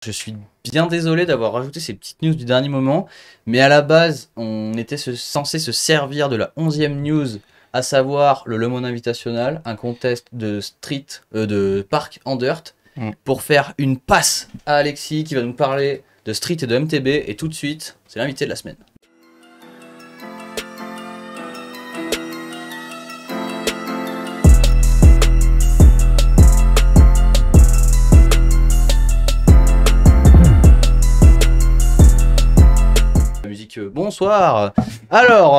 Je suis bien désolé d'avoir rajouté ces petites news du dernier moment, mais à la base, on était censé se servir de la 11e news, à savoir le Le Monde Invitational, un contest de de Park en Dirt, pour faire une passe à Alexis qui va nous parler de Street et de MTB, et tout de suite, c'est l'invité de la semaine. Bonsoir. Alors,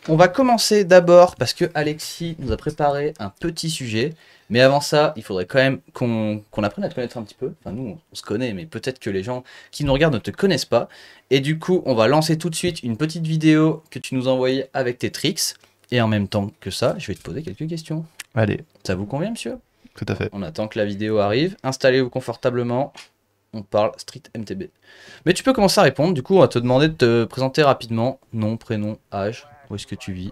on va commencer d'abord parce que Alexis nous a préparé un petit sujet. Mais avant ça, il faudrait quand même qu'on apprenne à te connaître un petit peu. Enfin, nous, on se connaît, mais peut-être que les gens qui nous regardent ne te connaissent pas. Et du coup, on va lancer tout de suite une petite vidéo que tu nous as envoyée avec tes tricks. Et en même temps que ça, je vais te poser quelques questions. Allez. Ça vous convient, monsieur? Tout à fait. On attend que la vidéo arrive. Installez-vous confortablement. On parle Street MTB. Mais tu peux commencer à répondre. Du coup, on va te demander de te présenter rapidement. Nom, prénom, âge. Où est-ce que tu vis?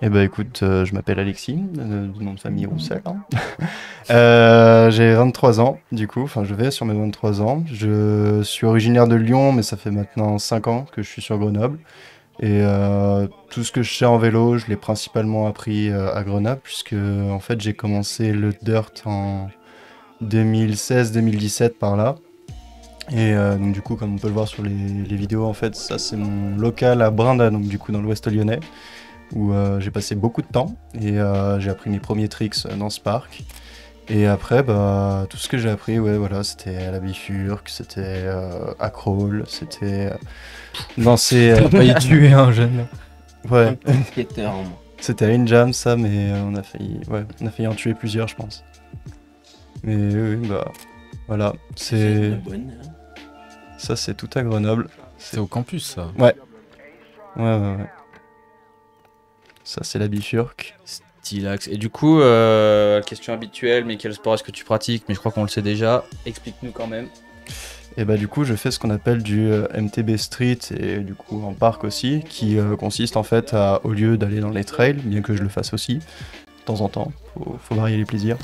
Eh ben écoute, je m'appelle Alexis, de nom de famille Roussel. J'ai 23 ans, du coup. Enfin, je vais sur mes 23 ans. Je suis originaire de Lyon, mais ça fait maintenant 5 ans que je suis sur Grenoble. Et tout ce que je sais en vélo, je l'ai principalement appris à Grenoble, puisque en fait, j'ai commencé le dirt en 2016-2017 par là. Et donc du coup, comme on peut le voir sur les vidéos, en fait, ça c'est mon local à Brinda, donc du coup dans l'ouest lyonnais, où j'ai passé beaucoup de temps et j'ai appris mes premiers tricks dans ce parc. Et après, bah, tout ce que j'ai appris, ouais, voilà, c'était à la bifurque, c'était à crawl, c'était lancer. On a failli tuer un jeune. Ouais. Skater, C'était à une jam ça, mais on a failli en tuer plusieurs, je pense. Mais oui, bah voilà, c'est. Ça, c'est tout à Grenoble. C'est au campus, ça. Ouais. Ouais. Ça, c'est la bifurque. Stylax. Et du coup, question habituelle, mais quel sport est-ce que tu pratiques? Mais je crois qu'on le sait déjà. Explique-nous quand même. Et bah du coup, je fais ce qu'on appelle du MTB Street et du coup en parc aussi, qui consiste en fait à, au lieu d'aller dans les trails, bien que je le fasse aussi, de temps en temps, faut varier les plaisirs.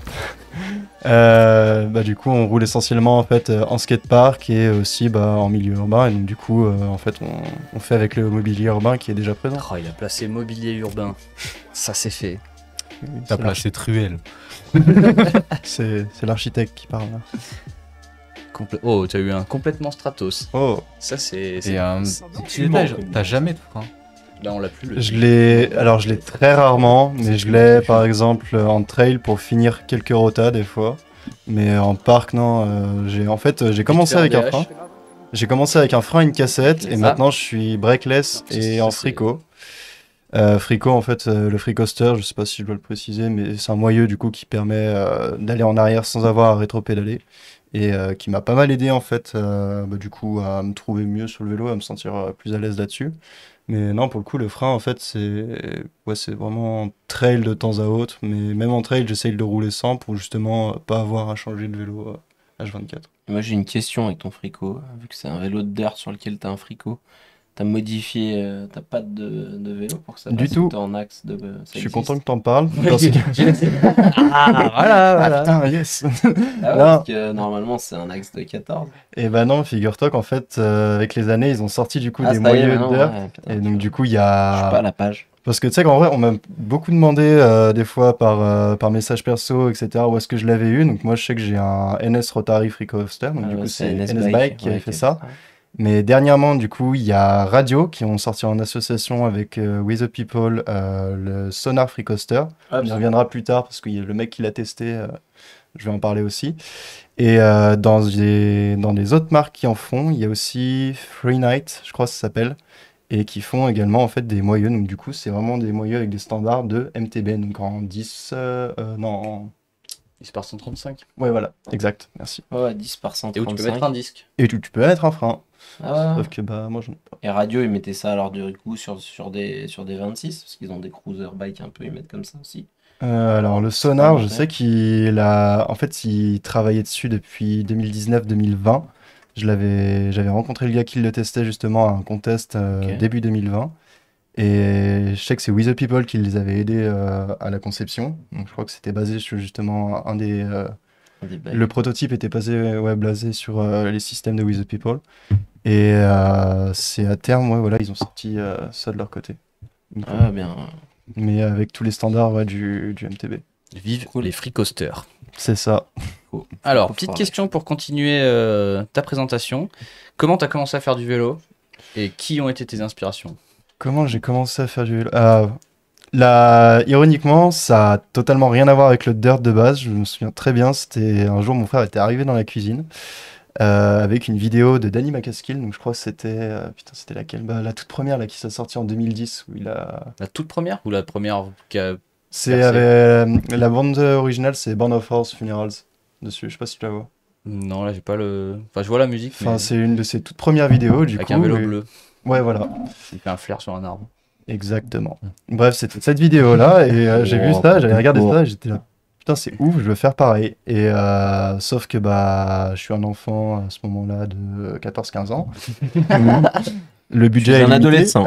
Bah du coup on roule essentiellement en fait en skatepark et aussi en milieu urbain, et donc du coup en fait on fait avec le mobilier urbain qui est déjà présent. Oh, il a placé mobilier urbain. Ça c'est fait. Oui, T'as placé truelle. c'est l'architecte qui parle là. Oh, t'as eu un complètement Stratos. Oh. Ça c'est... Et un petit détail, t'as jamais de frein. Là on l'a plus. Je l'ai très rarement, mais je l'ai par exemple en trail pour finir quelques rotas des fois. Mais en parc, non. J'ai commencé avec un frein. J'ai commencé avec un frein et une cassette, et maintenant je suis breakless et en fricot. Fricot, en fait, le free coaster, je sais pas si je dois le préciser, mais c'est un moyeu du coup qui permet d'aller en arrière sans avoir à rétro-pédaler. Et qui m'a pas mal aidé en fait, du coup, à me trouver mieux sur le vélo, à me sentir plus à l'aise là-dessus. Mais non, pour le coup, le frein, en fait, c'est vraiment trail de temps à autre. Mais même en trail, j'essaye de rouler sans pour justement pas avoir à changer de vélo H24. Et moi j'ai une question avec ton fricot, vu que c'est un vélo de dirt sur lequel t'as un fricot. T'as modifié ta patte de vélo pour que ça Du passe tout. tout en axe de... Je suis content que t'en parles. Ah, voilà. Ah putain, yes. Ah ouais, Non. parce que normalement c'est un axe de 14. Et bah non, figure-toi qu'en fait, avec les années, ils ont sorti du coup Ah, des ça y est, moyeux de maintenant, dirt. ouais, putain, Et donc du coup, il y je suis pas à a... la page. Parce que tu sais qu'en vrai, on m'a beaucoup demandé des fois par message perso, etc., où est-ce que je l'avais eu. Donc moi, je sais que j'ai un NS Rotary Free Coaster. Donc Ah du ouais, coup, c'est NS NS Bike qui avait ouais, fait qui a ça. Mais dernièrement, du coup, il y a Radio qui ont sorti en association avec We The People le Sonar Free Coaster. Ah, On y reviendra plus tard parce que le mec qui l'a testé, je vais en parler aussi. Et dans les autres marques qui en font, il y a aussi Free Night, je crois que ça s'appelle, et qui font également en fait des moyeux. Donc du coup, c'est vraiment des moyeux avec des standards de MTB, donc en 10... non, 10 par 135. ouais, voilà, exact, merci. Ouais, 10 par Et où tu peux 135. mettre un disque. Et tu peux mettre un frein. Ah ouais. Sauf que moi j'en ai pas. Et Radio, ils mettaient ça alors du coup sur des 26, parce qu'ils ont des cruiser bikes un peu, ils mettent comme ça aussi. Alors le sonar, je sais en fait, il travaillait dessus depuis 2019-2020. J'avais rencontré le gars qui le testait justement à un contest début 2020. Et je sais que c'est We The People qui les avait aidés à la conception. Donc je crois que c'était basé sur justement Des bugs. Le prototype était basé sur les systèmes de We the People. Et c'est à terme, ouais, voilà, ils ont sorti ça de leur côté. Donc, Ah, bien. mais avec tous les standards ouais, du MTB. Vive Cool. les free coasters. C'est ça. Alors, Faut petite faire question pour continuer ta présentation. Comment tu as commencé à faire du vélo et qui ont été tes inspirations? Comment j'ai commencé à faire du vélo? Ironiquement, ça a totalement rien à voir avec le dirt de base. Je me souviens très bien, c'était un jour mon frère était arrivé dans la cuisine avec une vidéo de Danny McCaskill. Donc je crois que c'était laquelle? Bah, la toute première là qui s'est sortie en 2010 où il a. La toute première ou la première qui a... C'est Percé. la bande originale, c'est Band of Horse Funerals dessus. Je sais pas si tu la vois. Non, là j'ai pas le... Enfin, je vois la musique, Enfin, mais c'est une de ses toutes premières vidéos du avec coup. un vélo et- bleu. Ouais, voilà. Il fait un flair sur un arbre. Exactement. Bref, c'était cette vidéo-là et j'ai vu Oh, ça, j'avais regardé oh. ça et j'étais là. Putain, c'est ouf, je veux faire pareil. Et sauf que bah, je suis un enfant à ce moment-là de 14-15 ans. Le budget Tu es est un limité. adolescent.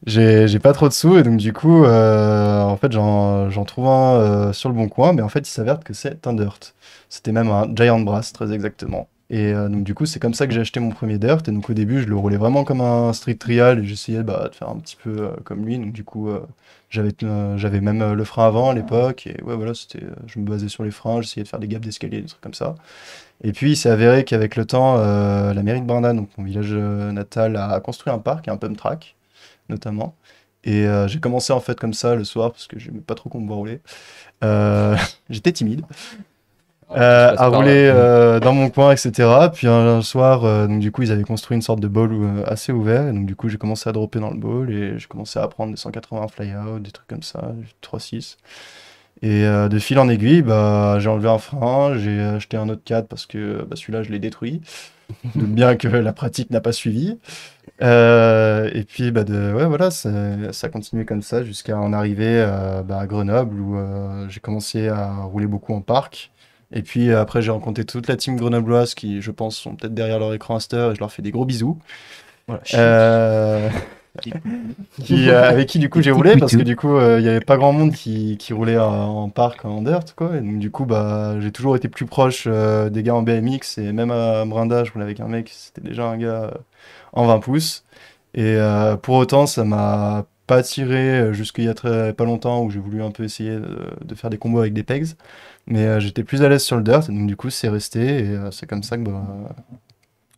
J'ai pas trop de sous et donc du coup, en fait, j'en trouve un sur le bon coin, mais en fait, il s'avère que c'est un dirt. C'était même un Giant Brass, très exactement. Et donc du coup, c'est comme ça que j'ai acheté mon premier dirt. Et donc au début, je le roulais vraiment comme un street trial et j'essayais bah, de faire un petit peu comme lui. Donc du coup, j'avais même le frein avant à l'époque. Et ouais, voilà, je me basais sur les freins, j'essayais de faire des gaps d'escalier, des trucs comme ça. Et puis, il s'est avéré qu'avec le temps, la mairie de Brandon, donc mon village natal, a construit un parc, un pump track notamment. Et j'ai commencé en fait comme ça le soir parce que j'aimais pas trop qu'on me voit rouler. J'étais timide. À rouler dans mon coin, etc. Puis un soir, donc du coup, ils avaient construit une sorte de bowl assez ouvert. Et donc du coup, j'ai commencé à dropper dans le bowl et j'ai commencé à apprendre des 180 fly-out, des trucs comme ça, 3-6. Et de fil en aiguille, bah, j'ai enlevé un frein, j'ai acheté un autre cadre parce que bah, celui-là, je l'ai détruit. Doute bien que la pratique n'a pas suivi. Et puis, bah, ouais, voilà, ça a continué comme ça jusqu'à en arriver bah, à Grenoble où j'ai commencé à rouler beaucoup en parc. Et puis après, j'ai rencontré toute la team grenobloise qui, je pense, sont peut-être derrière leur écran à cette heure et je leur fais des gros bisous. Voilà, Euh, avec qui, du coup, j'ai roulé parce que du coup, il n'y avait pas grand monde qui roulait en parc, en dirt, quoi. Et donc, du coup, bah, j'ai toujours été plus proche des gars en BMX et même à Brinda, je roulais avec un mec, c'était déjà un gars en 20 pouces. Et pour autant, ça m'a pas attiré jusqu'il y a pas longtemps où j'ai voulu un peu essayer de faire des combos avec des pegs. Mais j'étais plus à l'aise sur le dirt, et donc du coup, c'est resté. Et c'est comme ça que bah,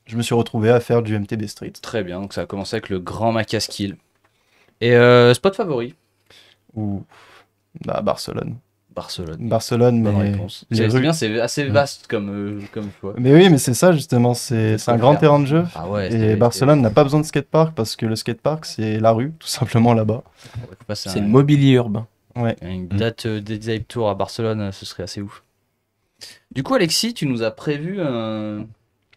je me suis retrouvé à faire du MTB Street. Très bien, donc ça a commencé avec le grand Macaskill. Et spot favori? Ou bah, Barcelone. Barcelone. Barcelone, Bonne mais réponse. les C'est rues. bien, c'est assez vaste comme choix. Mais oui, mais c'est ça justement, c'est faut un le grand faire. terrain de jeu. Ah ouais, Et Barcelone n'a pas besoin de skatepark parce que le skatepark c'est la rue, tout simplement là-bas. C'est le mobilier urbain. Ouais. Une date Design Tour à Barcelone, ce serait assez ouf. Du coup, Alexis, tu nous as prévu un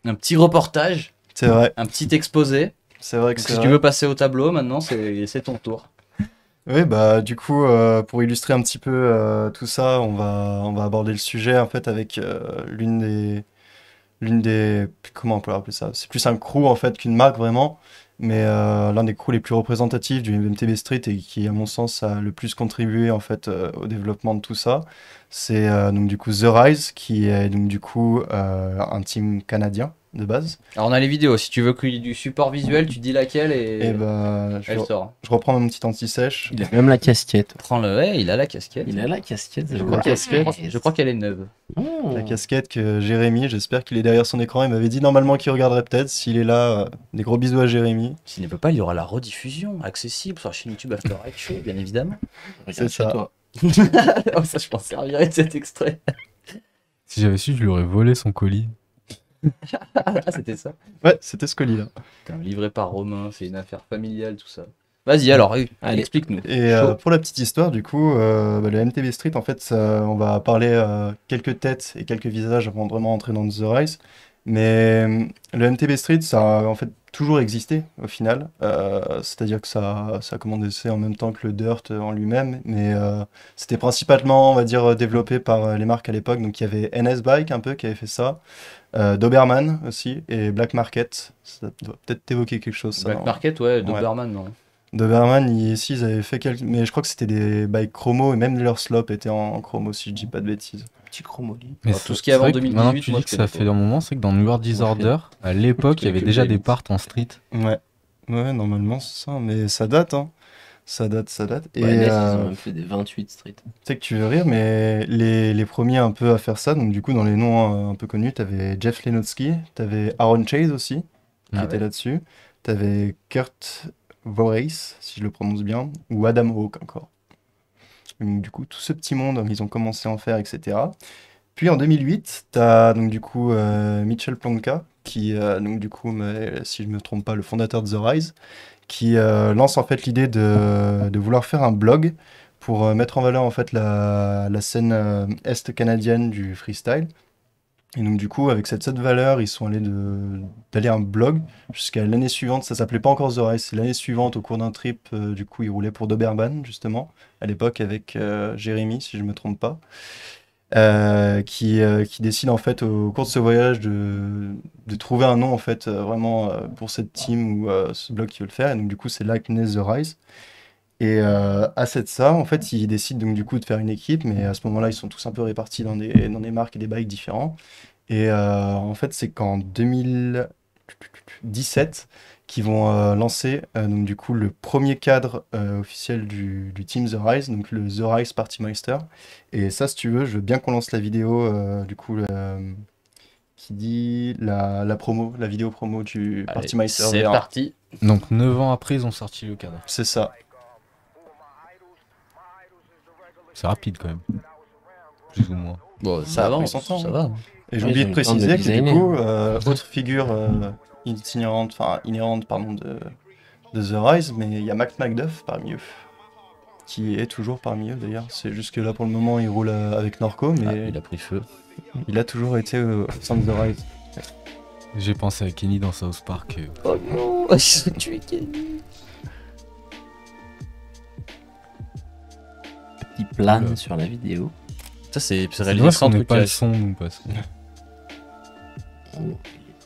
petit reportage, C'est vrai, un petit exposé. c'est vrai que Donc, c'est si vrai. tu veux passer au tableau, maintenant, c'est ton tour. Oui, bah du coup, pour illustrer un petit peu tout ça, on va aborder le sujet en fait avec l'une des, comment on peut appeler ça? C'est plus un crew en fait qu'une marque vraiment, mais l'un des crews les plus représentatifs du MTB Street et qui, à mon sens, a le plus contribué en fait au développement de tout ça, c'est donc du coup The Rise, qui est donc du coup un team canadien de base. Alors, on a les vidéos. Si tu veux qu'il y ait du support visuel, tu dis laquelle et Et bah, elle sort. je reprends mon petit anti-sèche. Il a même la casquette. Prends-le. Ouais, il a la casquette. Il a la casquette. Je crois je crois qu'elle est neuve. La casquette que Jérémy, j'espère qu'il est derrière son écran. Il m'avait dit normalement qu'il regarderait peut-être. S'il est là, des gros bisous à Jérémy. S'il ne peut pas, il y aura la rediffusion accessible sur la chaîne YouTube After Eight Show, bien évidemment. C'est ça. Toi. Oh, ça, je m'en servirais de cet extrait. Si j'avais su, je lui aurais volé son colis. Ah, c'était ça. Ouais, c'était ce colis-là. Putain, livré par Romain, c'est une affaire familiale, tout ça. Vas-y, alors, Allez. explique-nous. Et pour la petite histoire, du coup, bah, le MTB Street, en fait, on va parler quelques têtes et quelques visages avant de vraiment entrer dans The Rise. Mais le MTB Street, ça a en fait toujours existé au final. C'est-à-dire que ça a commencé en même temps que le Dirt en lui-même. Mais c'était principalement, on va dire, développé par les marques à l'époque. Donc il y avait NS Bike un peu qui avait fait ça. Doberman aussi et Black Market. Ça doit peut-être t'évoquer quelque chose, ça, Black non? Market, ouais, Doberman, non. Doberman, ici, ils avaient fait quelques. Mais je crois que c'était des bikes chromo et même leur slop était en chromo, si je dis pas de bêtises. Petit chromoly. Mais Alors, tout ce qui est avant vrai que 2018, maintenant que tu moi, dis je que ça connais fait pas. un moment, c'est que dans New World Disorder, à l'époque, il y avait que déjà le des Elite. parts en street. Ouais. Ouais, normalement, c'est ça. Mais ça date, hein. Ça date. Et Ouais, NES, ils ont même fait des 28 Street. tu sais que tu veux rire, mais les premiers un peu à faire ça, donc du coup, dans les noms un peu connus, t'avais Jeff Lenotsky, t'avais Aaron Chase aussi, qui Ah était ouais. là-dessus. T'avais Kurt Voorhees, si je le prononce bien, ou Adam Hawke encore. Donc, du coup, tout ce petit monde, ils ont commencé à en faire, etc. Puis en 2008, t'as donc du coup Mitchell Planka, qui donc du coup, si je me trompe pas, le fondateur de The Rise, qui lance en fait l'idée de vouloir faire un blog pour mettre en valeur en fait la scène est canadienne du freestyle. Et donc du coup, avec cette valeur, ils sont allés d'aller un blog jusqu'à l'année suivante. Ça s'appelait pas encore The Rise, c'est l'année suivante au cours d'un trip. Du coup, ils roulaient pour Doberman justement à l'époque avec Jérémy, si je me trompe pas. Qui décide en fait au cours de ce voyage de trouver un nom en fait vraiment pour cette team ou ce blog qui veut le faire. Et donc du coup c'est là que naît The Rise. Et à cette ça, en fait, ils décident donc du coup de faire une équipe, mais à ce moment-là, ils sont tous un peu répartis dans des marques et des bikes différents. Et en fait, c'est qu'en 2017 qu'ils vont lancer donc du coup le premier cadre officiel du Team The Rise, donc le The Rise Party Meister. Et ça, si tu veux, je veux bien qu'on lance la vidéo du coup qui dit la promo, la vidéo promo du Allez, Party Meister c'est V1. parti. Donc 9 ans après, ils ont sorti le cadre. C'est ça. C'est rapide quand même. Plus ou moins. Bon, Ça ça a pris avance, son temps, ça hein. va. Et j'ai Ouais, oublié ils de ont eu le temps de préciser que du designer, coup, autre figure inhérente pardon, de The Rise, mais il y a Mac Macduff parmi eux, qui est toujours parmi eux d'ailleurs. C'est juste que là pour le moment il roule avec Norco, Ah, mais il a pris feu. il a toujours été au sein de The Rise. J'ai pensé à Kenny dans South Park. Oh non, ils sont tués Kenny. Petit plane Oula. sur la vidéo. Ça, c'est C'est réalisé dommage sans qu'on n'ait truc pas le cache. son, nous, parce que... Oh, il est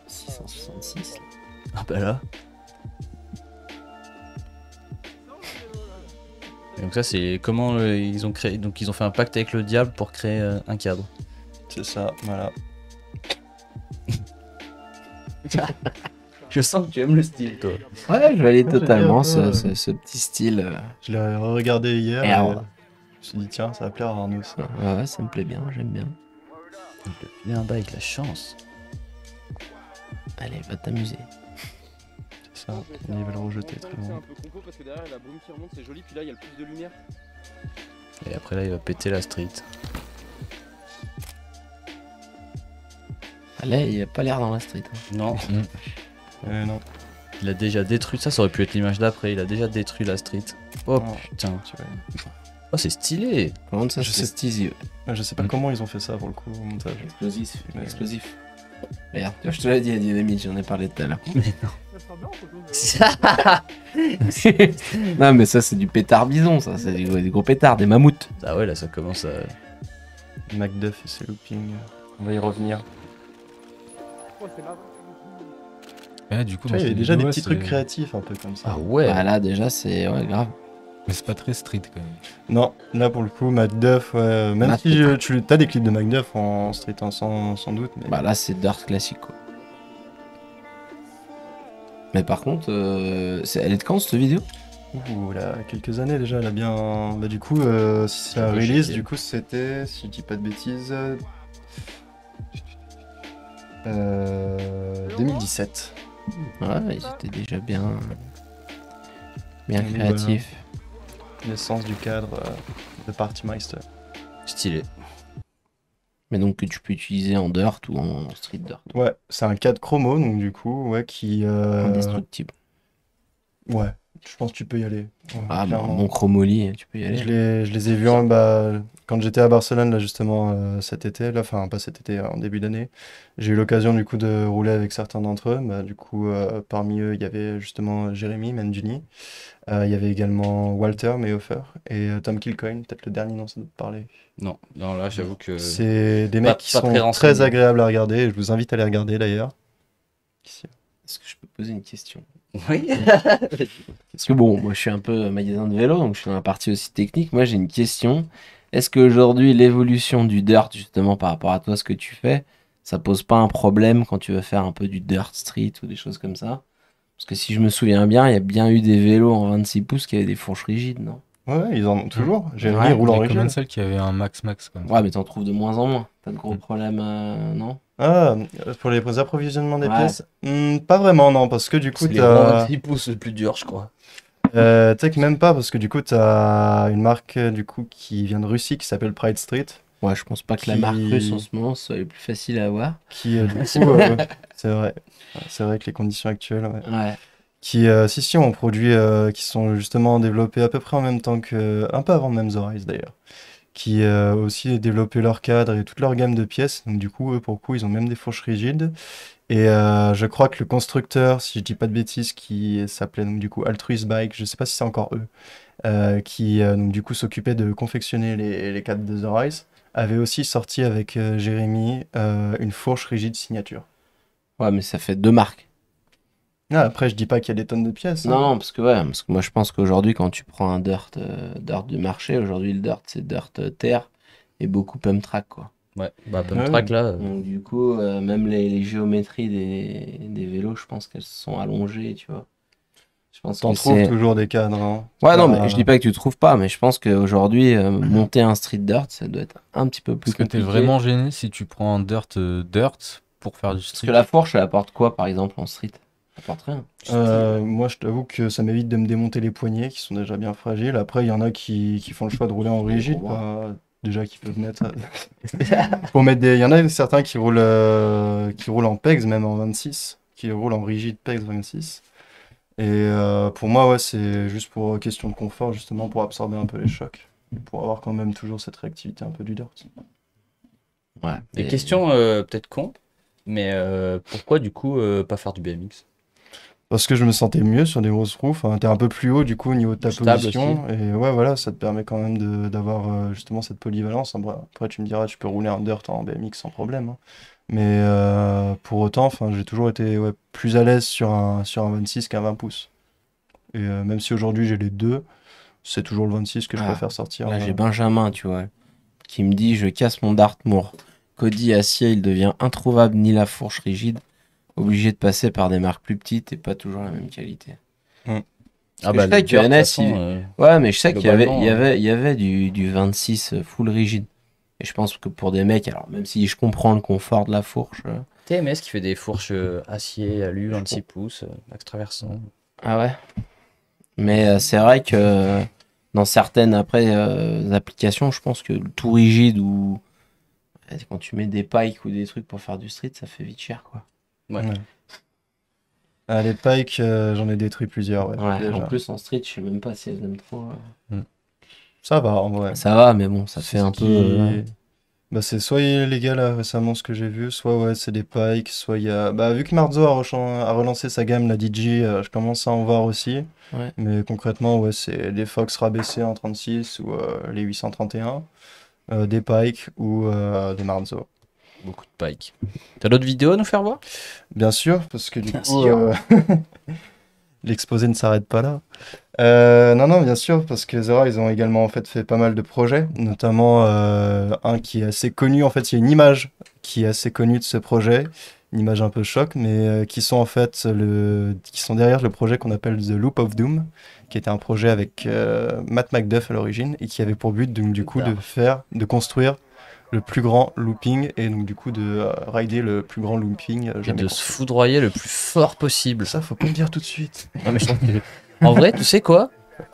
666 là. Ah bah là. Et donc ça, c'est comment ils ont créé. Donc ils ont fait un pacte avec le diable pour créer un cadre. C'est ça, voilà. Je sens que tu aimes le style, toi. Ouais, je valide Ouais, totalement j'aime bien, ce petit style. Je l'ai regardé hier et Alors. je me suis dit tiens ça va plaire à Arnaud ça. Ouais, ça me plaît bien, j'aime bien. Il peut filer un bail avec la chance. Allez, va t'amuser. C'est ça, il va le rejeter très C'est loin. un peu compo parce que derrière la brume qui remonte, c'est joli, puis là il y a le plus de lumière. Et après là, il va péter la street. Allez, il a pas l'air dans la street. Hein. Non, Non, il a déjà détruit. Ça aurait pu être l'image d'après. Il a déjà détruit la street. Oh Non. putain. tu vois. Oh, c'est stylé. Par contre, ça, Je c'est sais- steezy. Je sais pas comment ils ont fait ça pour le coup au montage. Explosif. Ouais. Explosif. Regarde, tu vois, je te l'ai dit à Dynamite, j'en ai parlé tout à l'heure. Mais non. Non, mais ça, c'est du pétard bison, ça. C'est des gros pétards, des mammouths. Ah ouais, là, ça commence à. Macduff et ses loopings, on va y revenir. Ouais, du coup, Tu vois, il y dans avait cette déjà des vidéo, petits c'est- trucs créatifs un peu comme ça. Ah ouais. Bah, là, déjà, c'est ouais, grave. Mais c'est pas très street quand même. Non, là pour le coup, Macduff, ouais, même Mac- si tu as des clips de Macduff en street hein, sans doute, mais Bah, là, c'est Dirt classique, quoi. Mais par contre, elle est de quand cette vidéo? ouh, là, quelques années déjà, elle a bien. Bah, du coup, si c'est la Ça peut release, chier. du coup, c'était, si je dis pas de bêtises, 2017. Ouais, ils étaient déjà bien Voilà. créatifs. Naissance du cadre de Party Meister. Stylé. Mais donc que tu peux utiliser en Dirt ou en Street Dirt. Ouais, c'est un cadre chromo, donc du coup, ouais, qui. Indestructible. Ouais, je pense que tu peux y aller. Ouais, Ah, bah, clairement. mon chromoly, tu peux y aller. Je les ai vus bah, quand j'étais à Barcelone là justement cet été, là, enfin pas cet été, en début d'année. J'ai eu l'occasion du coup de rouler avec certains d'entre eux. Bah, du coup parmi eux il y avait justement Jérémy Menduni, il y avait également Walter Mayhofer et Tom Kilcoyne, peut-être le dernier dont ça doit te parler. Non, non, là, j'avoue que. C'est des pas- mecs qui pas sont très très renseignés. agréables à regarder et je vous invite à les regarder d'ailleurs. Ici. Est-ce que je peux poser une question? Oui. Parce que bon, moi je suis un peu magasin de vélo, donc je suis dans la partie aussi technique. Moi j'ai une question. Est-ce qu'aujourd'hui l'évolution du dirt, justement par rapport à toi, ce que tu fais, ça pose pas un problème quand tu veux faire un peu du dirt street ou des choses comme ça? Parce que si je me souviens bien, il y a bien eu des vélos en 26 pouces qui avaient des fourches rigides, non? Ouais, ils en ont toujours. Jérémy Ouais, roule en Il y a combien de rigide. celles qui avaient un max comme Ouais, ça? mais t'en trouves de moins en moins. T'as de gros Mm. problèmes, non? Ah, pour les approvisionnements des Ouais. pièces, pas vraiment, non, parce que du coup, C'est les ronds t'as. 26 pouces le plus dur, je crois. Tu sais que même pas, parce que du coup, t'as une marque du coup qui vient de Russie qui s'appelle Pride Street, Ouais, je pense pas que la qui, marque russe en ce moment soit les plus facile à avoir. qui du C'est coup, vrai. c'est vrai, c'est vrai que les conditions actuelles, ouais. Ouais. Qui, si, ont produit, qui sont justement développés à peu près en même temps que, un peu avant même The Rise d'ailleurs, qui aussi développé leur cadre et toute leur gamme de pièces. Donc du coup, eux, pour le coup, ils ont même des fourches rigides. Et je crois que le constructeur, si je dis pas de bêtises, qui s'appelait donc du coup Altruist Bike, je sais pas si c'est encore eux, qui donc du coup s'occupait de confectionner les cadres de The Rise, avait aussi sorti avec Jérémy une fourche rigide signature. Ouais, mais ça fait deux marques. Ah, après, je dis pas qu'il y a des tonnes de pièces, hein. Non, non, parce que ouais, parce que moi je pense qu'aujourd'hui, quand tu prends un dirt du marché, aujourd'hui le dirt c'est dirt terre et beaucoup pump track quoi. Ouais, bah, Ouais. Pump Track là. Donc du coup, même les géométries des vélos, je pense qu'elles sont allongées, tu vois. Je pense T'en que trouves c'est. toujours des cadres, hein. Ouais, non, mais Bah, je dis pas que tu trouves pas, mais je pense qu'aujourd'hui, monter un street dirt, ça doit être un petit peu plus Est-ce que t'es compliqué. vraiment gêné si tu prends un dirt pour faire du Parce street? que la fourche, elle apporte quoi, par exemple, en street? Elle apporte rien. moi, je t'avoue que ça m'évite de me démonter les poignets qui sont déjà bien fragiles. Après, il y en a qui font le choix de rouler en Oui, rigide, pour moi. pas- déjà qui peuvent mettre. Pour mettre des. Il y en a certains qui roulent en PEGs, même en 26, qui roulent en rigide PEGs 26. Et pour moi, ouais, c'est juste pour question de confort, justement, pour absorber un peu les chocs. Pour avoir quand même toujours cette réactivité un peu du dirt. Ouais. Des mais- questions peut-être con, mais pourquoi du coup pas faire du BMX? Parce que je me sentais mieux sur des grosses roues. Enfin, t'es un peu plus haut du coup au niveau de ta Stable position. Et ouais, voilà, ça te permet quand même d'avoir justement cette polyvalence. Après, tu me diras, tu peux rouler un dirt en BMX sans problème, hein. Mais pour autant, enfin, j'ai toujours été ouais, plus à l'aise sur un 26 qu'un 20 pouces. Et même si aujourd'hui j'ai les deux, c'est toujours le 26 que je Ah, préfère sortir. Là, j'ai Benjamin, tu vois, qui me dit je casse mon Dartmoor. Cody acier, il devient introuvable ni la fourche rigide. Obligé de passer par des marques plus petites et pas toujours la même qualité. Mm. Ah que bah je sais le que dirt, de toute NS, façon, Ouais, mais je sais qu'il y avait, globalement, il y avait du 26 full rigide. Et je pense que pour des mecs, alors même si je comprends le confort de la fourche. TMS qui fait des fourches acier, alu, 26 pouces, axe traversant. Ah ouais. Mais c'est vrai que dans certaines après applications, je pense que le tout rigide ou quand tu mets des pikes ou des trucs pour faire du street, ça fait vite cher quoi. Ouais. Ouais. Ah, les pikes, j'en ai détruit plusieurs, ouais, Ouais, déjà. en plus en street, je sais même pas si elles aiment trop. Ça va, en vrai. Ça va, mais bon, ça C'est fait ce un qui- peu. Bah, c'est soit les gars là récemment ce que j'ai vu, soit ouais c'est des pikes, soit il y a. Bah vu que Marzo a relancé sa gamme, la DJ, je commence à en voir aussi. Ouais. Mais concrètement ouais c'est des Fox rabaissés en 36 ou les 831, des pikes ou des Marzo. Beaucoup de pikes. T'as d'autres vidéos à nous faire voir? Bien sûr, parce que du Bien coup sûr. l'exposé ne s'arrête pas là. Non, non, bien sûr, parce que Zora, ils ont également en fait pas mal de projets, notamment un qui est assez connu. En fait, il y a une image qui est assez connue de ce projet, une image un peu choc, mais qui sont en fait qui sont derrière le projet qu'on appelle The Loop of Doom, qui était un projet avec Matt Macduff à l'origine et qui avait pour but donc, du coup de construire le plus grand looping et donc du coup de rider le plus grand looping Et jamais de se construit. foudroyer le plus fort possible. Ça, faut pas me dire tout de suite. Non, mais je trouve que- En vrai, tu sais quoi?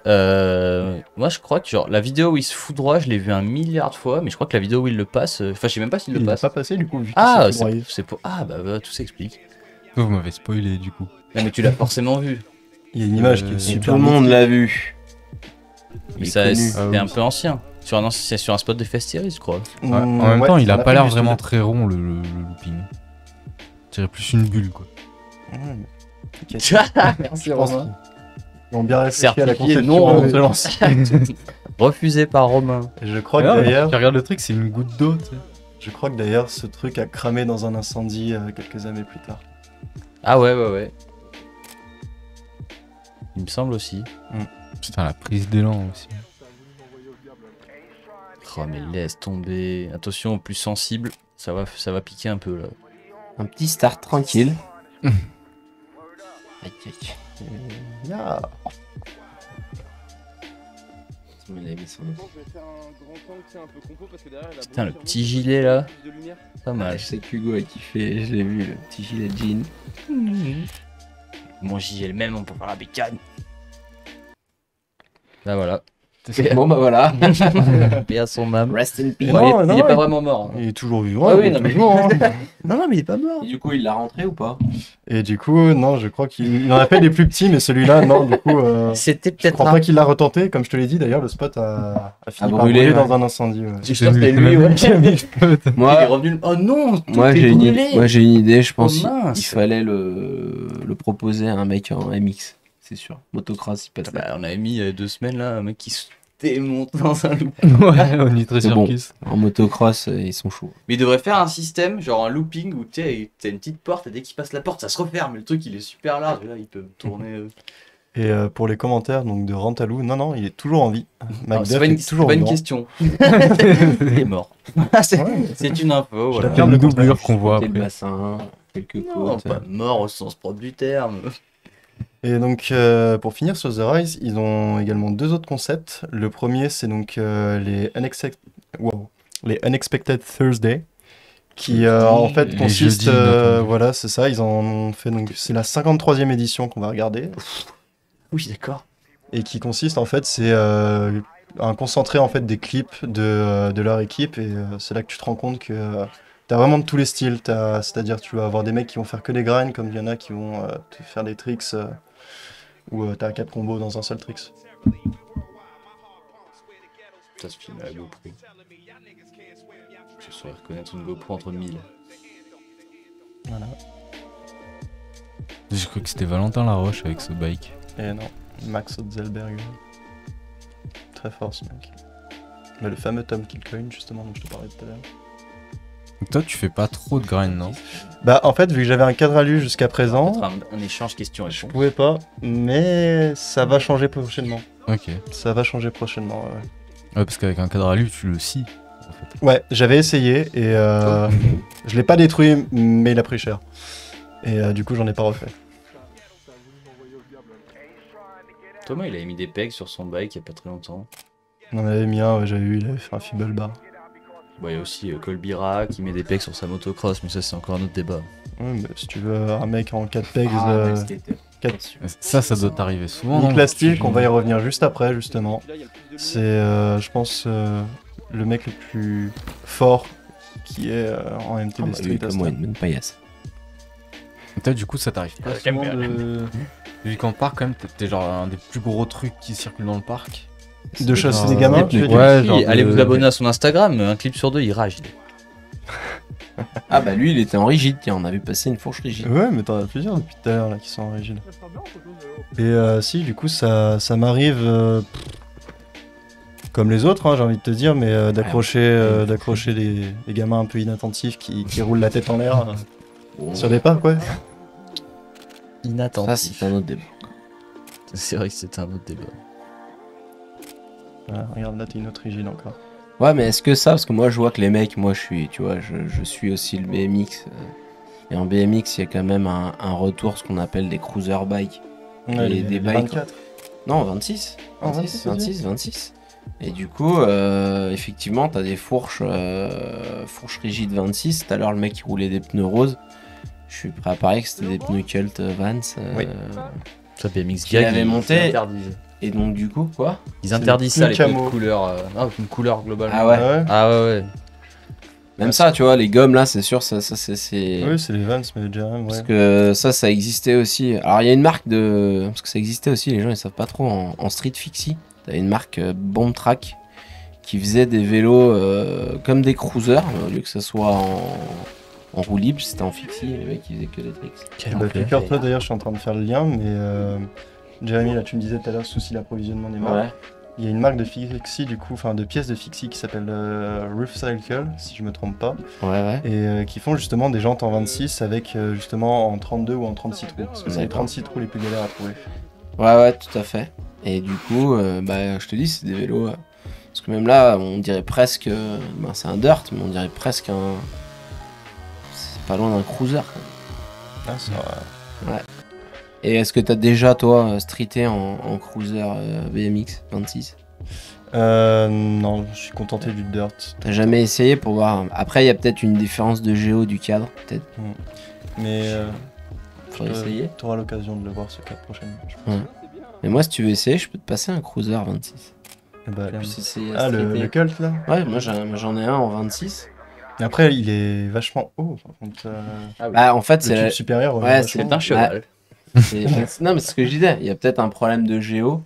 Moi, je crois que genre, la vidéo où il se foudroie, je l'ai vu un milliard de fois, mais je crois que la vidéo où il le passe, enfin, je sais même pas s'il le Il n'est passe. pas passé du coup, vu qu'il Ah, s'est foudroyé. c'est pour. Ah, bah, tout s'explique. Vous m'avez spoilé du coup. Non, mais tu l'as forcément vu. Il y a une image qui est Et Et super tout le monde mythique. l'a vu. Mais Il est ça, connu. c'est Ah oui. un peu ancien. C'est sur un spot de Festiris, je crois. Ouais, en même Ouais, temps, il ça a m'a pas fait l'air du vraiment style. très rond le looping. On dirait plus une bulle quoi. Ouais, mais t'inquiète. Merci Je pense qu'ils ont bien réfléchi à la Certifié conception non. avant de se lancer. Refusé par Romain. Je crois que Ah, d'ailleurs, tu regardes le truc, c'est une goutte d'eau. Tu sais. je crois que d'ailleurs, ce truc a cramé dans un incendie quelques années plus tard. Ah ouais. Il me semble aussi. Putain, la prise d'élan aussi. Oh, mais laisse tomber. Attention aux plus sensibles. Ça va piquer un peu là. Un petit start tranquille. Aïe, aïe. Yeah. Il a mis son- Je vais faire un grand angle, c'est un peu compo parce que derrière la Putain, le brume petit qui remonte, gilet là. plus de lumière. Pas Ah, mal. je sais qu'Hugo a kiffé, je l'ai vu, le petit gilet jean. Mon gilet le même, on peut faire la bécane. Bah voilà. Bon bah voilà. Paix à son âme. Rest in peace. Ouais, Non, il non, est pas il- vraiment mort. Il est toujours vivant. Ouais, il oui, est non, mais- toujours, hein. Non, mais il est pas mort. Et du coup, il l'a rentré ou pas? Et du coup, non, je crois qu'il en a fait des plus petits, mais celui-là, non, du coup, C'était je peut-être crois pas qu'il l'a retenté. Comme je te l'ai dit, d'ailleurs, le spot a fini par brûlé, brûler ouais. dans un incendie. Ouais. Je pense que c'était lui, ouais. Il est Moi, revenu. Oh non, tout moi est j'ai brûlé. une idée, je pense Oh, mince. il fallait le proposer à un mec en MX, c'est sûr. Motocross, il passe là. Bah, on avait mis il y a 2 semaines là un mec qui se démonte dans un loop. Ouais, au Nitro C'est bon. Circus. En motocross, ils sont chauds. Mais il devrait faire un système, genre un looping où tu sais, t'as une petite porte et dès qu'il passe la porte, ça se referme. Mais le truc il est super large et là il peut tourner. Et pour les commentaires donc de Rantalou, non, il est toujours en vie. Non, Macduff c'est pas une, est toujours c'est pas une vivant. question. Il est mort. c'est, Ouais. c'est une info. Voilà. l'affirme. Une doublure qu'on voit Côté le après. bassin, quelques Non, côtes. pas mort au sens propre du terme. Et donc, pour finir sur The Rise, ils ont également 2 autres concepts. Le premier, c'est donc les Unexpected Thursday, qui en fait Les consiste, jeudis inattendus. voilà, c'est ça. Ils en ont fait donc c'est la 53e édition qu'on va regarder, Oui, d'accord. et qui consiste en fait, c'est un concentré en fait des clips de leur équipe, et c'est là que tu te rends compte que t'as vraiment de tous les styles. C'est-à-dire, tu vas avoir des mecs qui vont faire que des grinds, comme il y en a qui vont te faire des tricks. Où t'as 4 combos dans un seul tricks. Ça se filme à la GoPro. Je saurais reconnaître une GoPro entre 1000. Voilà. Je crois que c'était Valentin Laroche avec ce bike. Et non, Max Otzelberg. Très fort ce mec. Mais le fameux Tom Kilcoyne justement dont je te parlais tout à l'heure. Donc toi, tu fais pas trop de grind, non? Bah en fait, vu que j'avais un cadre alu jusqu'à présent, Peut-être un échange je question-réponse. pouvais pas, mais ça va changer prochainement. Ok. Ça va changer prochainement, ouais. Ouais, parce qu'avec un cadre alu, tu le scies. En fait. Ouais, j'avais essayé et je l'ai pas détruit, mais il a pris cher. Et du coup, j'en ai pas refait. Thomas, il avait mis des pegs sur son bike il y a pas très longtemps. On en avait mis un, ouais, j'avais vu, il avait fait un feeble bar. Bon, il y a aussi Colbira qui met des pegs sur sa motocross, mais ça c'est encore un autre débat. Ouais, mais si tu veux un mec en 4 pegs, Ça doit t'arriver souvent. non? Nicolas Steele, qu'on va y revenir juste après, justement. Puis là, il y a le plus de C'est, lumière. je pense, le mec le plus fort qui est en MTB Street. Lui, à comme ce moi, stade. une bonne paillasse. Toi, du coup, ça t'arrive pas souvent de... Vu qu'en parc, quand même, t'es genre un des plus gros trucs qui circulent dans le parc. De chasser genre, des gamins, tu veux dire. ouais, Si, genre allez de- vous abonner à son Instagram, un clip sur 2, il rage. Ah bah lui, il était en rigide, tiens, on avait passé une fourche rigide. Ouais, mais t'en as plusieurs depuis tout à l'heure là qui sont en rigide. Et si, du coup, ça m'arrive, comme les autres, hein, j'ai envie de te dire, mais d'accrocher des gamins un peu inattentifs qui roulent la tête en l'air Bon, sur des parcs, ouais. ça, Inattentif. c'est un autre débat. C'est vrai que c'est un autre débat. Voilà, regarde là, t'es une autre rigide encore. Ouais, mais est-ce que ça, parce que moi je vois que les mecs, moi je suis, tu vois, je suis aussi le BMX. Et en BMX, il y a quand même un retour, ce qu'on appelle des cruiser bikes. Ouais, Et des les bikes. 24. Non, 26. Ah, 26, 26, 26, 26. Et du coup, effectivement, t'as des fourches rigides 26. Tout à l'heure, le mec il roulait des pneus roses. Je suis prêt à parier que c'était des pneus Cult Vans. Oui. Ça BMX Qui avait monté. Ils interdisent. Et donc, du coup, quoi? Ils interdisent des ça, les pneus pneus de camo. couleur. Non, une couleur globalement. Ah ouais. Ouais. Ah ouais. Même ça, tu vois, les gommes là, c'est sûr, ça c'est. Oui, c'est les Vans, mais JRM, Parce ouais. que ça existait aussi. Alors il y a une marque de. Parce que ça existait aussi, les gens ils savent pas trop, en street fixie. T'avais une marque Bomb Track qui faisait des vélos comme des cruisers, au lieu que ça soit en roue libre, c'était en fixie, les mecs ils faisaient que des tricks. Bah, figure-toi, d'ailleurs, je suis en train de faire le lien, mais Jérémy, là, tu me disais tout à l'heure, souci d'approvisionnement des marques. Ouais. Il y a une marque de fixie, du coup, enfin de pièces de fixie qui s'appelle Roof Cycle, si je me trompe pas, Ouais. et qui font justement des jantes en 26 avec justement en 32 ou en 36 trous, parce que c'est les D'accord. 36 trous les plus galères à trouver. Ouais, tout à fait. Et du coup, je te dis, c'est des vélos. Parce que même là, on dirait presque. C'est un dirt, mais on dirait presque un. C'est pas loin d'un cruiser. Quand Ah, c'est vrai. même. Et est-ce que t'as déjà, toi, streeté en cruiser BMX 26? Non, je suis contenté du dirt. T'as jamais essayé pour voir. Après, il y a peut-être une différence de géo du cadre. Peut-être. Mais Faudrait essayer. t'auras l'occasion de le voir ce cas prochainement. Je pense. Ouais. Mais moi, si tu veux essayer, je peux te passer un cruiser 26. Et bah, Je puisse essayer à ah, le streeter. Cult là. Ouais, moi j'en ai un en 26. Mais après, il est vachement haut. Par contre, Bah, en fait, le tube c'est. supérieur. Ouais, vachement C'est un haut. cheval. Non, mais c'est ce que je disais. Il y a peut-être un problème de géo.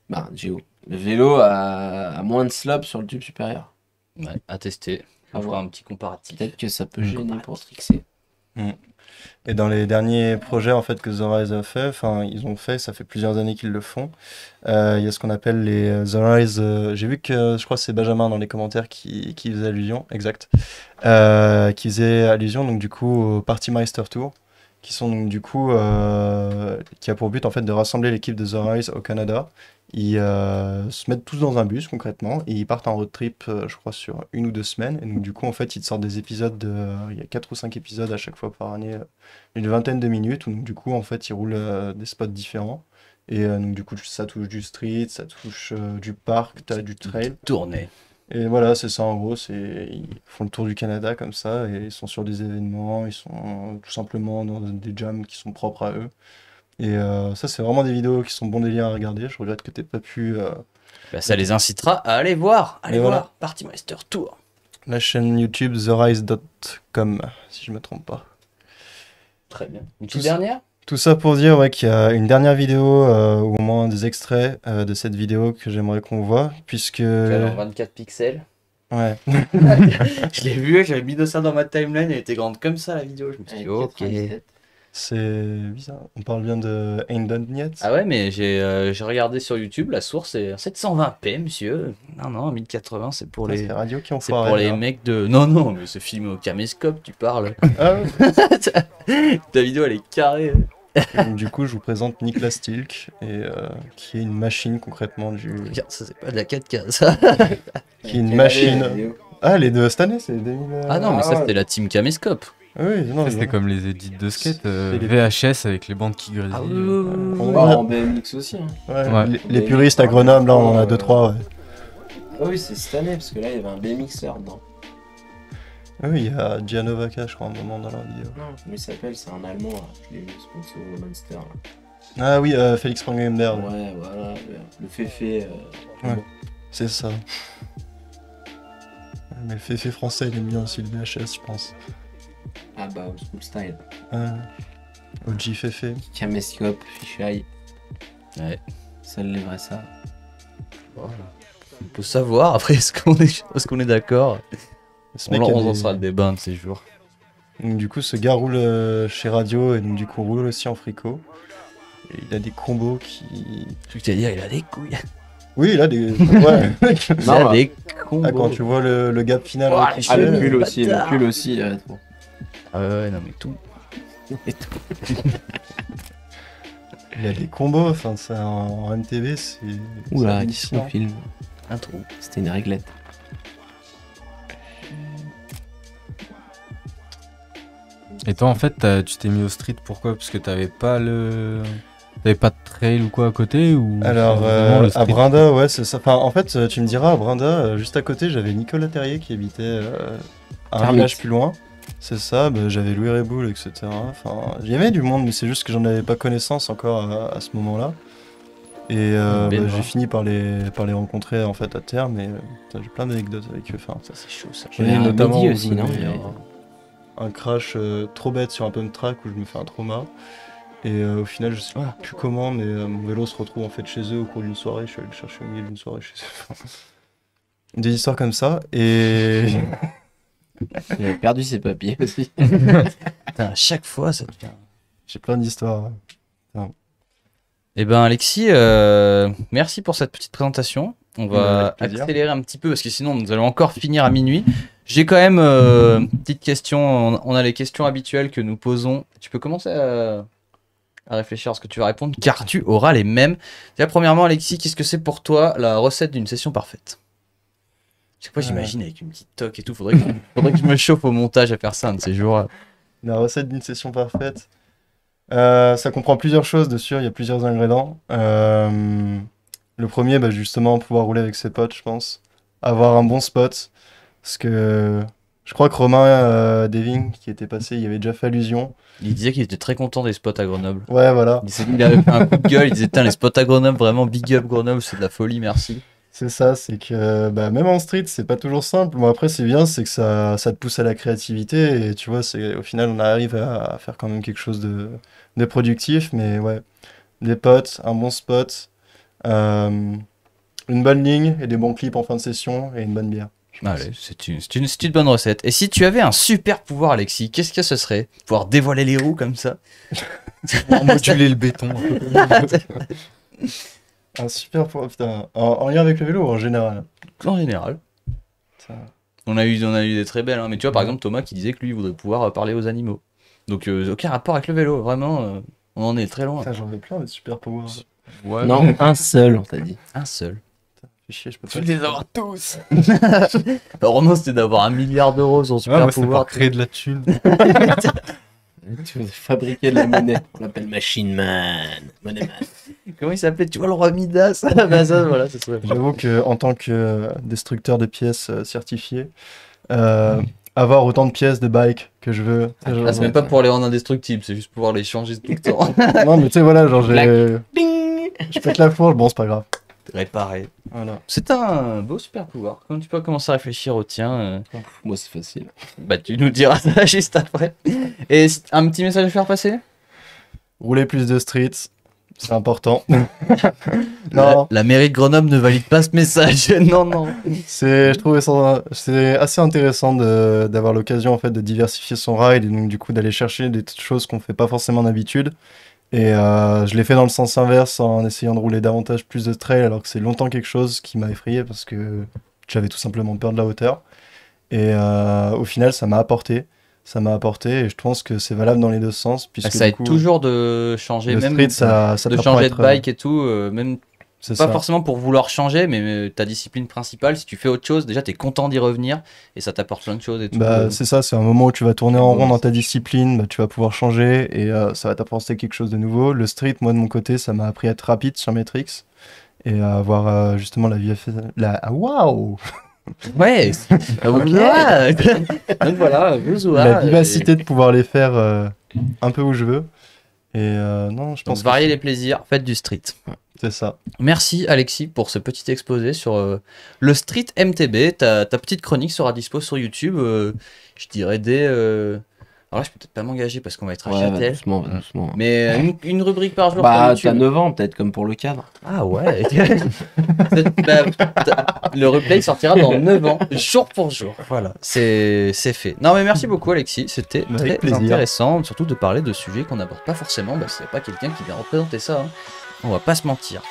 Bah, géo. Le vélo a moins de slope sur le tube supérieur. Ouais, à tester. À On fera voir. un petit comparatif. Peut-être que ça peut gêner pour trixer. Et dans les derniers projets en fait que The Rise a fait, enfin ils ont fait, ça fait plusieurs années qu'ils le font. Il y a ce qu'on appelle les The Rise. J'ai vu que je crois que c'est Benjamin dans les commentaires qui faisait allusion, exact, qui faisait allusion donc du coup au Party Meister Tour, qui sont donc du coup qui a pour but en fait de rassembler l'équipe de The Rise au Canada. Ils se mettent tous dans un bus concrètement et ils partent en road trip, je crois, sur 1 ou 2 semaines. Et donc, du coup, en fait, ils te sortent des épisodes il y a 4 ou 5 épisodes à chaque fois par année, une vingtaine de minutes. Où, donc, du coup, en fait, ils roulent des spots différents. Et donc, du coup, ça touche du street, ça touche du parc, t'as du trail. Tournée. Et voilà, c'est ça en gros. Ils font le tour du Canada comme ça et ils sont sur des événements, ils sont tout simplement dans des jams qui sont propres à eux. Et ça, c'est vraiment des vidéos qui sont bon délire à regarder. Je regrette que t'aies pas pu. Bah, ça les incitera à aller voir. Allez Et voir. voilà. Party Meister Tour. La chaîne YouTube therise.com, si je me trompe pas. Très bien. Une Tout petite ça- dernière. Tout ça pour dire ouais, qu'il y a une dernière vidéo, ou au moins des extraits de cette vidéo que j'aimerais qu'on voit, puisque. Alors 24 pixels. Ouais. Je l'ai vu, j'avais mis de ça dans ma timeline, elle était grande comme ça la vidéo. Je me suis dit, ok. 97. C'est bizarre. On parle bien de Ain't Done Yet. Ah ouais, mais j'ai regardé sur YouTube, la source est 720p, monsieur. Non, 1080, c'est pour Ouais, les. c'est Radio qui ont C'est foiré, pour les là. mecs de. Non, mais c'est filmé au caméscope, tu parles. Ah ouais. Ta vidéo, elle est carrée. Donc, du coup, je vous présente Niklas Stilk, qui est une machine concrètement Regarde, ça, c'est pas de la 4K, ça. qui est une Quelle machine. année, la vidéo Ah, les deux cette année, c'est 2000. Ah non, mais ça, ouais. c'était la team caméscope. Oui, non, Ça, c'était mais- comme les edits de skate, C'est les- VHS avec les bandes qui grésillent. Ah oui, On Bah, va- en BMX aussi. Hein. Ouais, Ouais. les puristes à Grenoble, là, on en a 2-3. Ouais. Ah oui, c'est cette année, parce que là, il y avait un BMXer dedans. Oui, il y a Gianno Vaca, je crois, un moment dans la vidéo. Non, comment il s'appelle? C'est un Allemand, là. Je l'ai vu, sponsor au Monster. Là. Ah oui, Félix Prangember, Ouais, voilà, le féfé. Ouais. c'est ça. Mais le féfé français, il aime bien aussi le VHS, je pense. Ah bah, old school style. OG féfé. Caméscope, fisheye. Ouais. Ça le lèverait ça. On peut savoir, après, est-ce qu'on est d'accord? Ce On mec a des- lancera le débat un de ces jours. Donc, du coup, ce gars roule chez Radio et donc du coup roule aussi en fricot. Et il a des combos qui. Je veux dire, il a des couilles. Oui, il a des. Ouais. Il a bah. des Ah, combos. quand tu vois le gap final Oh, avec ah, les Ah, le chiens, pull aussi, le bâtard. pull aussi, il est rétro. Ah ouais, non, mais tout. il a des combos, enfin, ça, en MTV, c'est. Oula, c'est qu'est-ce hallucinant. qu'on filme? Un trou. C'était une réglette. Et toi, en fait, tu t'es mis au street pourquoi? Parce que t'avais pas le. T'avais pas de trail ou quoi à côté ou Alors, c'est vraiment le à street Brinda, ouais, c'est ça. Enfin, en fait, tu me diras, à Brinda, juste à côté, j'avais Nicolas Terrier qui habitait à un Kermit. village plus loin. C'est ça, bah, j'avais Louis Réboul, etc. Enfin, il y avait du monde, mais c'est juste que j'en avais pas connaissance encore à ce moment-là. Et Belle j'ai voix. fini par les rencontrer en fait à terme, et putain, j'ai plein d'anecdotes avec eux. Enfin, Ça, c'est chaud, ça. j'en Il y ai a un notamment Mehdi où aussi, je me non mets Il y a- un crash trop bête sur un pump track où je me fais un trauma. Et au final, je sais plus comment, mais mon vélo se retrouve en fait chez eux au cours d'une soirée. Je suis allé le chercher au milieu d'une soirée chez eux. Des histoires comme ça. Et Il a perdu ses papiers aussi. Putain, à chaque fois, ça devient. j'ai plein d'histoires. Eh ben, Alexis, merci pour cette petite présentation. On va Avec plaisir. accélérer un petit peu parce que sinon, nous allons encore finir à minuit. J'ai quand même une petite question. On a les questions habituelles que nous posons. Tu peux commencer à réfléchir à ce que tu vas répondre, car tu auras les mêmes. Déjà, premièrement, Alexis, qu'est-ce que c'est pour toi la recette d'une session parfaite? Chaque fois, j'imagine avec une petite toque et tout. Faudrait que je me chauffe au montage à faire ça un de ces jours. La recette d'une session parfaite. Ça comprend plusieurs choses dessus, il y a plusieurs ingrédients. Le premier, bah, justement, pouvoir rouler avec ses potes, je pense. Avoir un bon spot. Parce que je crois que Romain Deving, qui était passé, il y avait déjà fait allusion. Il disait qu'il était très content des spots à Grenoble. Ouais, voilà. Il avait fait un coup de gueule, il disait, les spots à Grenoble, vraiment big up Grenoble, c'est de la folie, merci. C'est ça, c'est que bah, même en street, c'est pas toujours simple. Bon, après, c'est bien, c'est que ça te pousse à la créativité. Et tu vois, au final, on arrive à faire quand même quelque chose de productif. Mais ouais, des potes, un bon spot, une bonne ligne et des bons clips en fin de session et une bonne bière. Allez, c'est une bonne recette. Et si tu avais un super pouvoir, Alexis, qu'est-ce que ce serait? Pouvoir dévoiler les roues comme ça? Moduler le béton. Un super pouvoir, putain. En lien avec le vélo ou en général? En général. Ça... On a eu des très belles, hein. Mais tu vois, par exemple, Thomas qui disait que lui, il voudrait pouvoir parler aux animaux. Donc, aucun rapport avec le vélo, vraiment, on en est très loin. Putain, j'en veux plein des super pouvoirs. Ouais, Non, un seul, on t'a dit. Un seul. Fais chier, je peux Tu pas veux les avoir tous. Romain, c'était d'avoir 1 milliard d'euros son super Ouais, moi, c'est pouvoir. pour créer de la thune. Tu veux fabriquer de la monnaie. On l'appelle Machine Man. Money Man. Comment il s'appelait? Tu vois le roi Midas? Bah ça, voilà, ça serait. J'avoue qu'en tant que destructeur de pièces certifié, avoir autant de pièces de bike que je veux. Là, c'est même pas pour les rendre indestructibles, c'est juste pouvoir les changer tout le temps. Non, mais tu sais, voilà, genre j'ai. Ding. Je pète la fourche, bon, c'est pas grave. Réparer. Voilà. C'est un beau super pouvoir. Quand tu peux commencer à réfléchir au tien, Moi, c'est facile. bah tu nous diras ça juste après. Et un petit message à faire passer? Rouler plus de streets, c'est important. La, Non, la mairie de Grenoble ne valide pas ce message. Non, non. je trouvais ça c'est assez intéressant d'avoir l'occasion en fait de diversifier son ride et donc du coup d'aller chercher des choses qu'on fait pas forcément d'habitude. Et je l'ai fait dans le sens inverse en essayant de rouler davantage plus de trail alors que c'est longtemps quelque chose qui m'a effrayé parce que j'avais tout simplement peur de la hauteur. Et au final, ça m'a apporté. Ça m'a apporté et je pense que c'est valable dans les deux sens. Puisque Ça du aide coup, toujours de changer, le même street, ça de t'apprend à changer de être, bike et tout, même c'est pas ça. forcément pour vouloir changer, mais ta discipline principale, si tu fais autre chose, déjà t'es content d'y revenir et ça t'apporte plein de choses et tout. Bah, c'est ça, c'est un moment où tu vas tourner en rond dans ta discipline, bah, tu vas pouvoir changer et ça va t'apporter quelque chose de nouveau. Le street, moi de mon côté, ça m'a appris à être rapide sur mes tricks et à avoir justement waouh! Ouais, donc voilà, La vivacité de pouvoir les faire un peu où je veux. Et non, je pense que varier les plaisirs, faites du street. c'est ça. Merci Alexis pour ce petit exposé sur le street MTB. Ta petite chronique sera dispo sur YouTube, je dirais dès... Alors là, je peux peut-être pas m'engager parce qu'on va être à Ouais, Châtel. doucement, doucement. Mais une rubrique par jour Bah, sur t'as YouTube. 9 ans, peut-être, comme pour le cadre. Ah ouais. Le replay sortira dans 9 ans, jour pour jour. Voilà, c'est fait. Non mais merci beaucoup Alexis, c'était Avec très plaisir. intéressant, surtout de parler de sujets qu'on n'aborde pas forcément. Bah, c'est pas quelqu'un qui vient représenter ça, hein. On va pas se mentir.